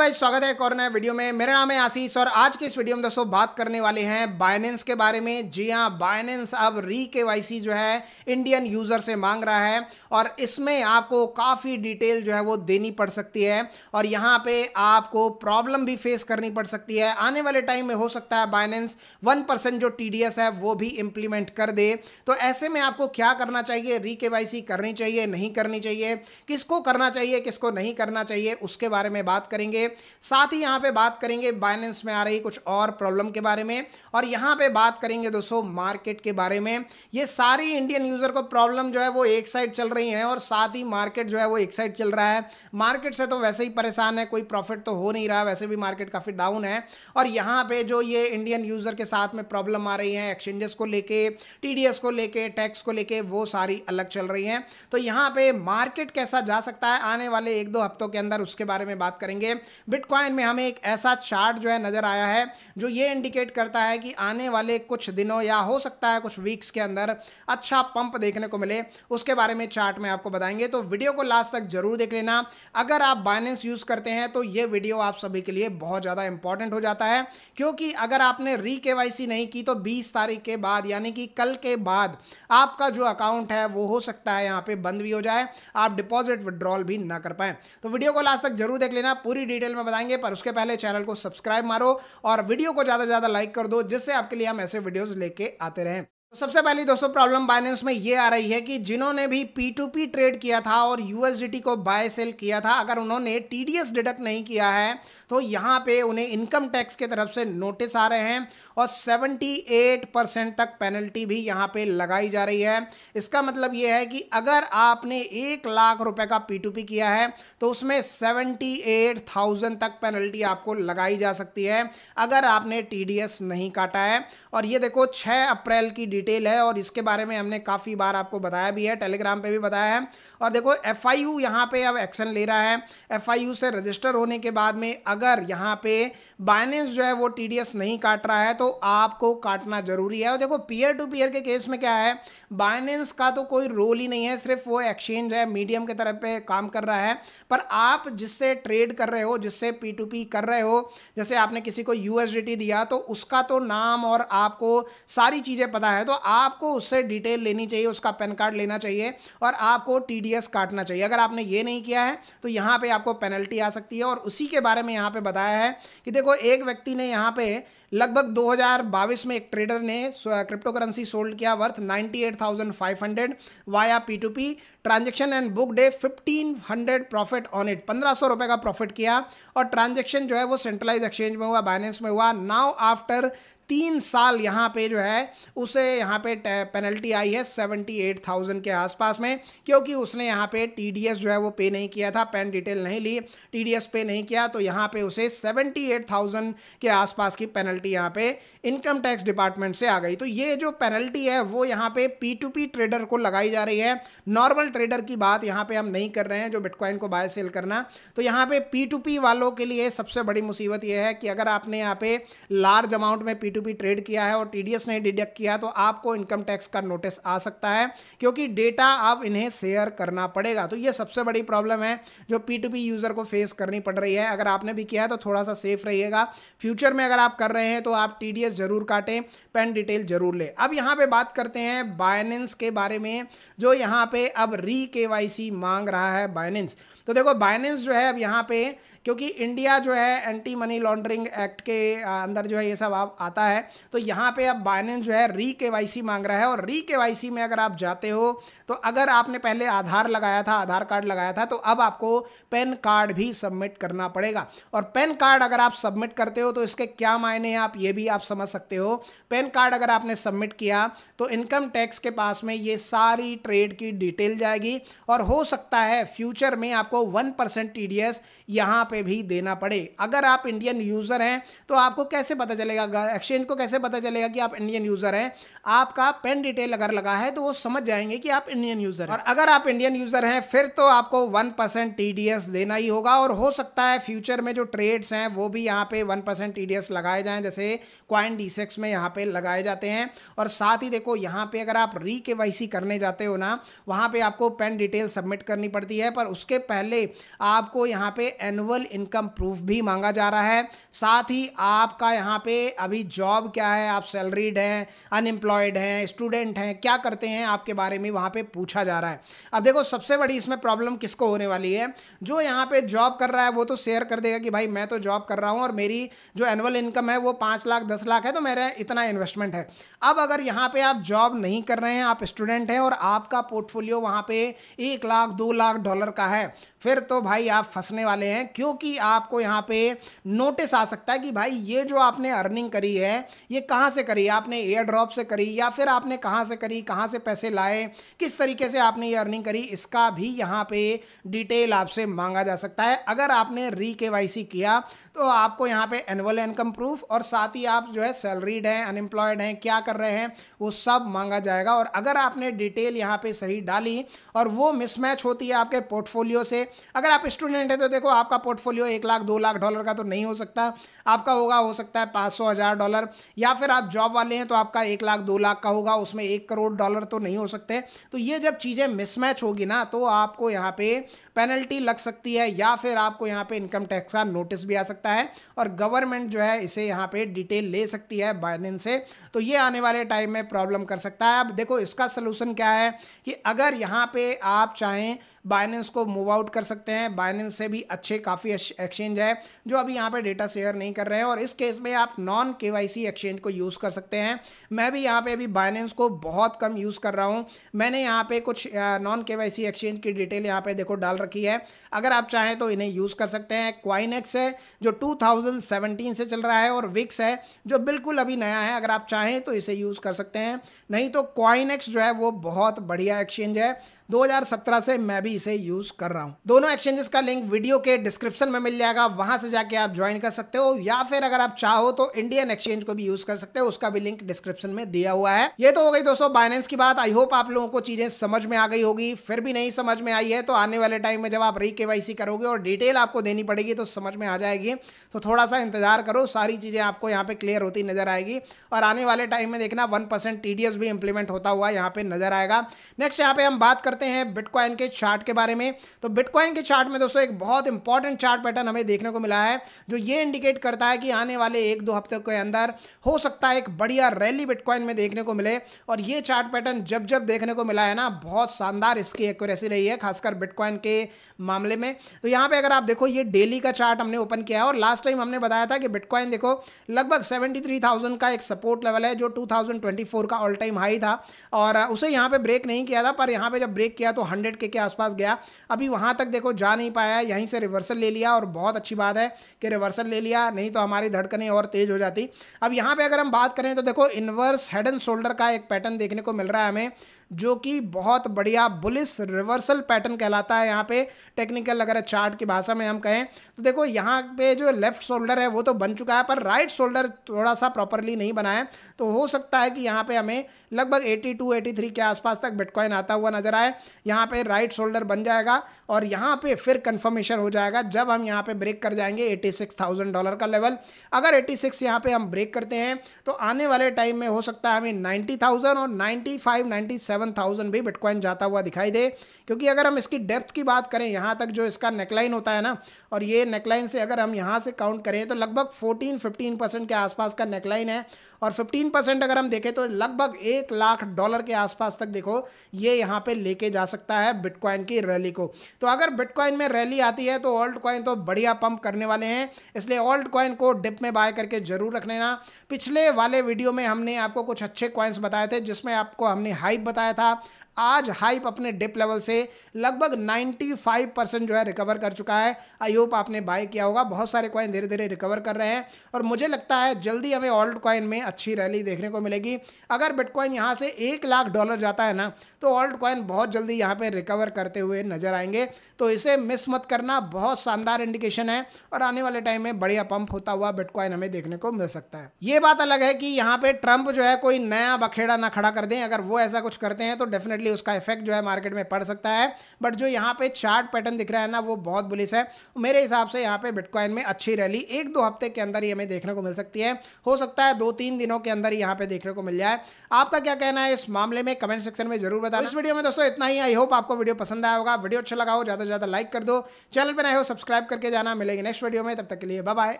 Guys, स्वागत है एक और नए वीडियो में। मेरा नाम है आशीष और आज की इस वीडियो में दोस्तों बात करने वाले हैं बाइनेंस के बारे में। जी हाँ, बाइनेंस अब री केवाईसी जो है इंडियन यूजर से मांग रहा है और इसमें आपको काफ़ी डिटेल जो है वो देनी पड़ सकती है और यहाँ पे आपको प्रॉब्लम भी फेस करनी पड़ सकती है। आने वाले टाइम में हो सकता है बाइनेंस 1% जो TDS है वो भी इंप्लीमेंट कर दे। तो ऐसे में आपको क्या करना चाहिए, री केवाईसी करनी चाहिए नहीं करनी चाहिए, किसको करना चाहिए किसको नहीं करना चाहिए, उसके बारे में बात करेंगे। साथ ही यहां पे बात करेंगे बाइनेंस में आ रही कुछ और प्रॉब्लम के बारे में और यहां पे बात करेंगे दोस्तों मार्केट के बारे में। ये सारी इंडियन यूजर को प्रॉब्लम जो है वो एक साइड चल रही है और साथ ही मार्केट जो है वो एक साइड चल रहा है। मार्केट से तो वैसे ही परेशान है, कोई प्रॉफिट तो हो नहीं रहा, वैसे भी मार्केट काफी डाउन है। और यहां पे जो ये इंडियन यूजर के साथ में प्रॉब्लम आ रही है एक्सचेंजेस को लेके, TDS को लेके, टैक्स को लेके, वो सारी अलग चल रही हैं। तो यहां पे मार्केट कैसा जा सकता है आने वाले 1-2 हफ्तों के अंदर, उसके बारे में बात करेंगे। बिटकॉइन में हमें एक ऐसा चार्ट जो है नजर आया है जो ये इंडिकेट करता है कि आने वाले कुछ दिनों या हो सकता है कुछ वीक्स के अंदर अच्छा पंप देखने को मिले। उसके बारे में चार्ट में आपको बताएंगे, तो वीडियो को लास्ट तक जरूर देख लेना। अगर आप बाइनेंस यूज करते हैं तो ये वीडियो आप सभी के लिए बहुत ज्यादा इंपॉर्टेंट हो जाता है, क्योंकि अगर आपने री केवाईसी नहीं की तो 20 तारीख के बाद यानी कि कल के बाद आपका जो अकाउंट है वो हो सकता है यहाँ पे बंद भी हो जाए, आप डिपॉजिट विड्रॉल भी ना कर पाए। तो वीडियो को लास्ट तक जरूर देख लेना, पूरी डिटेल में बताएंगे, पर उसके पहले चैनल को सब्सक्राइब मारो और वीडियो को ज्यादा से ज्यादा लाइक कर दो, जिससे आपके लिए हम ऐसे वीडियोस लेके आते रहें। तो सबसे पहली दोस्तों प्रॉब्लम बाइनेंस में ये आ रही है कि जिन्होंने भी P2P ट्रेड किया था और USDT को बाय सेल किया था, अगर उन्होंने TDS डिडक्ट नहीं किया है तो यहाँ पे उन्हें इनकम टैक्स की तरफ से नोटिस आ रहे हैं और 78% तक पेनल्टी भी यहाँ पे लगाई जा रही है। इसका मतलब ये है कि अगर आपने 1 लाख रुपए का P2P किया है तो उसमें 78,000 तक पेनल्टी आपको लगाई जा सकती है अगर आपने TDS नहीं काटा है। और ये देखो 6 अप्रैल की डिटेल है और इसके बारे में हमने काफ़ी बार आपको बताया भी है, टेलीग्राम पे भी बताया है। और देखो FIU यहाँ पे अब एक्शन ले रहा है। FIU से रजिस्टर होने के बाद में अगर यहाँ पे बाइनेंस जो है वो TDS नहीं काट रहा है तो आपको काटना जरूरी है। और देखो पीयर टू पीयर के केस में क्या है, बाइनेंस का तो कोई रोल ही नहीं है, सिर्फ वो एक्सचेंज है, मीडियम के तरफ पे काम कर रहा है। पर आप जिससे ट्रेड कर रहे हो, जिससे P2P कर रहे हो, जैसे आपने किसी को USDT दिया तो उसका तो नाम और आपको सारी चीज़ें पता है, तो आपको उससे डिटेल लेनी चाहिए, उसका पैन कार्ड लेना चाहिए और आपको TDS काटना चाहिए। अगर आपने ये नहीं किया है तो यहाँ पे आपको पेनल्टी आ सकती है। और उसी के बारे में यहाँ पे बताया है कि देखो एक व्यक्ति ने यहाँ पे लगभग 2022 में एक ट्रेडर ने क्रिप्टो करेंसी सोल्ड किया worth 98,500 via P2P transaction and book day 1500 profit on it, 1500 रुपए का प्रॉफिट किया और ट्रांजेक्शन जो है वो सेंट्रलाइज एक्सचेंज में हुआ, बाइनेंस में हुआ। नाउ आफ्टर 3 साल यहाँ पे जो है उसे यहाँ पे पेनल्टी आई है 78,000 के आसपास में, क्योंकि उसने यहाँ पे TDS जो है वो पे नहीं किया था, पैन डिटेल नहीं ली, TDS पे नहीं किया, तो यहाँ पे उसे 78,000 के आसपास की पेनल्टी यहाँ पे इनकम टैक्स डिपार्टमेंट से आ गई। तो ये जो पेनल्टी है वो यहाँ पे P2P ट्रेडर को लगाई जा रही है, नॉर्मल ट्रेडर की बात यहाँ पे हम नहीं कर रहे हैं जो बिटकॉइन को बाय सेल करना। तो यहाँ पे P2P वालों के लिए सबसे बड़ी मुसीबत ये है कि अगर आपने यहाँ पे लार्ज अमाउंट में P2P ट्रेड किया है और TDS नहीं डिडक्ट किया तो आपको इनकम टैक्स का नोटिस आ सकता है, क्योंकि डेटा अब इन्हें शेयर करना पड़ेगा। तो ये सबसे बड़ी प्रॉब्लम है जो P2P यूजर को फेस करनी पड़ रही है। अगर आपने भी किया है तो थोड़ा सा सेफ रहिएगा, फ्यूचर में अगर आप कर रहे हैं तो आप TDS जरूर काटें, पैन डिटेल जरूर ले। अब यहाँ पे बात करते हैं बाइनेंस के बारे में, जो यहाँ पे अब री केवाईसी मांग रहा है बाइनेंस। तो देखो बाइनेंस जो है अब यहाँ पे, क्योंकि इंडिया जो है एंटी मनी लॉन्ड्रिंग एक्ट के अंदर जो है ये सब आता है, तो यहाँ पे अब बाइनेंस जो है री केवाईसी मांग रहा है। और री केवाईसी में अगर आप जाते हो तो अगर आपने पहले आधार लगाया था, आधार कार्ड लगाया था, तो अब आपको पैन कार्ड भी सबमिट करना पड़ेगा। और पैन कार्ड अगर आप सबमिट करते हो तो इसके क्या मायने हैं आप ये भी आप समझ सकते हो। पैन कार्ड अगर आपने सबमिट किया तो इनकम टैक्स के पास में ये सारी ट्रेड की डिटेल जाएगी और हो सकता है फ्यूचर में आपको 1% TDS यहाँ पे भी देना पड़े। अगर आप इंडियन यूजर हैं तो आपको कैसे पता चलेगा, एक्सचेंज को कैसे पता चलेगा कि आप इंडियन यूजर हैं? आपका पेन डिटेल अगर लगा है तो वो समझ जाएंगे कि आप इंडियन यूजर हैं। और अगर आप इंडियन यूजर हैं फिर तो आपको 1% TDS देना ही होगा। और हो सकता है फ्यूचर में जो ट्रेड्स हैं वो भी यहाँ पे 1% TDS लगाए जाएं, जैसे कॉइन डीसेक्स में यहाँ पे लगाए जाते हैं। और साथ ही देखो यहाँ पे अगर आप री केवाईसी करने जाते हो ना, वहाँ पे आपको पैन डिटेल सबमिट करनी पड़ती है, पर उसके पहले आपको यहाँ पे एनुअल इनकम प्रूफ भी मांगा जा रहा है। साथ ही आपका यहाँ पे अभी जॉब क्या है, आप सैलरीड हैं, अनएम्प्लॉयड हैं, स्टूडेंट हैं, क्या करते हैं, आपके बारे में वहाँ पे पूछा जा रहा है। अब देखो सबसे बड़ी इसमें प्रॉब्लम किसको होने वाली है, जो यहाँ पे जॉब कर रहा है वो तो शेयर कर देगा कि भाई मैं तो जॉब कर रहा हूँ और मेरी जो एनुअल इनकम है वो 5 लाख 10 लाख है, तो मेरा इतना इन्वेस्टमेंट है। अब अगर यहाँ पे आप जॉब नहीं कर रहे हैं, आप स्टूडेंट हैं और आपका पोर्टफोलियो वहाँ पे 1 लाख 2 लाख डॉलर का है, फिर तो भाई आप फंसने वाले हैं, क्योंकि आपको यहाँ पे नोटिस आ सकता है कि भाई ये जो आपने अर्निंग करी है ये कहाँ से करी, आपने एयर ड्रॉप से करी या फिर आपने कहाँ से करी, कहाँ से पैसे लाए, किस तरीके से आपने ये अर्निंग करी, इसका भी यहाँ पे डिटेल आपसे मांगा जा सकता है। अगर आपने री केवाईसी किया तो आपको यहाँ पे एनुअल इनकम प्रूफ और साथ ही आप जो है सैलरीड हैं, अनएम्प्लॉयड हैं, क्या कर रहे हैं, वो सब मांगा जाएगा। और अगर आपने डिटेल यहाँ पे सही डाली और वो मिसमैच होती है आपके पोर्टफोलियो से, अगर आप स्टूडेंट हैं तो देखो आपका पोर्टफोलियो 1 लाख 2 लाख डॉलर का तो नहीं हो सकता, आपका होगा हो सकता है 500,000 डॉलर, या फिर आप जॉब वाले हैं तो आपका 1 लाख 2 लाख का होगा, उसमें 1 करोड़ डॉलर तो नहीं हो सकते। तो ये जब चीज़ें मिसमैच होगी ना तो आपको यहाँ पे पेनल्टी लग सकती है या फिर आपको यहाँ पे इनकम टैक्स का नोटिस भी आ सकता है और गवर्नमेंट जो है इसे यहाँ पे डिटेल ले सकती है बाइनेंस से। तो ये आने वाले टाइम में प्रॉब्लम कर सकता है। अब देखो इसका सलूशन क्या है कि अगर यहाँ पे आप चाहें बाइनेंस को मूव आउट कर सकते हैं। बाइनेंस से भी अच्छे काफ़ी एक्सचेंज है जो अभी यहाँ पे डेटा शेयर नहीं कर रहे हैं और इस केस में आप नॉन केवाईसी एक्सचेंज को यूज़ कर सकते हैं। मैं भी यहाँ पे अभी बाइनेंस को बहुत कम यूज़ कर रहा हूँ। मैंने यहाँ पे कुछ नॉन केवाईसी एक्सचेंज की डिटेल यहाँ पे देखो डाल रखी है, अगर आप चाहें तो इन्हें यूज़ कर सकते हैं। क्वाइनेक्स है जो 2017 से चल रहा है और विक्स है जो बिल्कुल अभी नया है, अगर आप चाहें तो इसे यूज़ कर सकते हैं। नहीं तो क्वाइनेक्स जो है वो बहुत बढ़िया एक्सचेंज है, 2017 से मैं भी इसे यूज कर रहा हूं। दोनों एक्सचेंजेस का लिंक वीडियो के डिस्क्रिप्शन में मिल जाएगा, वहां से जाके आप ज्वाइन कर सकते हो, या फिर अगर आप चाहो तो इंडियन एक्सचेंज को भी यूज कर सकते हो, उसका भी लिंक डिस्क्रिप्शन में दिया हुआ है। ये तो हो गई दोस्तों बाइनेंस की बात। आई होप आप लोगों को चीजें समझ में आ गई होगी। फिर भी नहीं समझ में आई है तो आने वाले टाइम में जब आप री केवाईसी करोगे और डिटेल आपको देनी पड़ेगी तो समझ में आ जाएगी। तो थोड़ा सा इंतजार करो, सारी चीजें आपको यहाँ पे क्लियर होती नजर आएगी और आने वाले टाइम में देखना 1% टीडीएस भी इंप्लीमेंट होता हुआ यहाँ पे नजर आएगा। नेक्स्ट यहाँ पे हम बात करते हैं बिटकॉइन के चार्ट के बारे में। तो बिटकॉइन के चार्ट में दोस्तों एक बहुत इंपॉर्टेंट चार्ट पैटर्न हमें देखने को मिला है जो ये इंडिकेट करता है कि आने वाले 1-2 हफ्ते के अंदर हो सकता है एक बढ़िया रैली बिटकॉइन में देखने को मिले। और ये चार्ट पैटर्न जब जब देखने को मिला है ना, बहुत शानदार इसकी एक्यूरेसी रही है, खासकर बिटकॉइन के मामले में। तो यहाँ पे अगर आप देखो ये डेली का चार्ट हमने ओपन किया है और लास्ट टाइम हमने बताया था कि बिटकॉइन देखो लगभग 73,000 का एक सपोर्ट लेवल है जो 2024 का ऑल टाइम हाई था और उसे यहाँ पे ब्रेक नहीं किया था, पर यहाँ पे जब ब्रेक किया तो 100 के आसपास गया। अभी वहां तक देखो जा नहीं पाया, यहीं से रिवर्सल ले लिया और बहुत अच्छी बात है कि रिवर्सल ले लिया, नहीं तो हमारी धड़कनें और तेज हो जाती। अब यहाँ पे अगर हम बात करें तो देखो इन्वर्स हेड एंड शोल्डर का एक पैटर्न देखने को मिल रहा है हमें, जो कि बहुत बढ़िया बुलिश रिवर्सल पैटर्न कहलाता है। यहाँ पे टेक्निकल अगर चार्ट की भाषा में हम कहें तो देखो यहाँ पे जो लेफ्ट शोल्डर है वो तो बन चुका है, पर राइट शोल्डर थोड़ा सा प्रॉपरली नहीं बना है। तो हो सकता है कि यहाँ पे हमें लगभग 82-83 के आसपास तक बिटकॉइन आता हुआ नजर आए। यहाँ पे राइट शोल्डर बन जाएगा और यहाँ पे फिर कंफर्मेशन हो जाएगा जब हम यहाँ पे ब्रेक कर जाएंगे 86,000 डॉलर का लेवल। अगर 86 यहाँ पे हम ब्रेक करते हैं तो आने वाले टाइम में हो सकता है हमें 90,000 और 95-97,000 भी बिटकॉइन जाता हुआ दिखाई दे। क्योंकि अगर हम इसकी डेप्थ की बात करें, यहाँ तक जो इसका नेकलाइन होता है ना, और ये नेकलाइन से अगर हम यहाँ से काउंट करें तो लगभग 14-15% के आसपास का नेकलाइन है और 15% अगर हम देखें तो लगभग 1 लाख डॉलर के आसपास तक देखो ये यहाँ पे लेके जा सकता है बिटकॉइन की रैली को। तो अगर बिटकॉइन में रैली आती है तो ऑल्ट कॉइन तो बढ़िया पंप करने वाले हैं, इसलिए ऑल्ट कॉइन को डिप में बाय करके जरूर रख लेना। पिछले वाले वीडियो में हमने आपको कुछ अच्छे कॉइन्स बताए थे जिसमें आपको हमने हाइप बताया था। आज हाइप अपने डिप लेवल से लगभग 95% जो है रिकवर कर चुका है। आई होप आपने बाय किया होगा, बहुत सारे कॉइन धीरे धीरे रिकवर कर रहे हैं और मुझे लगता है जल्दी हमें ऑल्ट कॉइन में अच्छी रैली देखने को मिलेगी। अगर बिटकॉइन यहाँ से 1 लाख डॉलर जाता है ना तो ऑल्ट कॉइन बहुत जल्दी यहाँ पे रिकवर करते हुए नजर आएंगे। तो इसे मिस मत करना, बहुत शानदार इंडिकेशन है और आने वाले टाइम में बढ़िया पंप होता हुआ बिटकॉइन हमें देखने को मिल सकता है। ये बात अलग है कि यहाँ पे ट्रंप जो है कोई नया बखेड़ा ना खड़ा कर दें, अगर वो ऐसा कुछ करते हैं तो डेफिनेटली डेफिनेटली उसका इफेक्ट जो है मार्केट में पड़ सकता है। बट जो यहाँ पे चार्ट पैटर्न दिख रहा है ना वो बहुत बुलिश है। मेरे हिसाब से यहाँ पे बिटकॉइन में अच्छी रैली 1-2 हफ्ते के अंदर ही हमें देखने को मिल सकती है। हो सकता है 2-3 दिनों के अंदर ही यहाँ पे देखने को मिल जाए। आपका क्या कहना है इस मामले में कमेंट सेक्शन में जरूर बताना। इस वीडियो में दोस्तों इतना ही। आई होप आपको वीडियो पसंद आया होगा। वीडियो अच्छा लगा हो ज़्यादा से ज़्यादा लाइक कर दो। चैनल पर नए हो सब्सक्राइब करके जाना। मिलेंगे नेक्स्ट वीडियो में, तब तक के लिए bye bye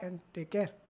and take care.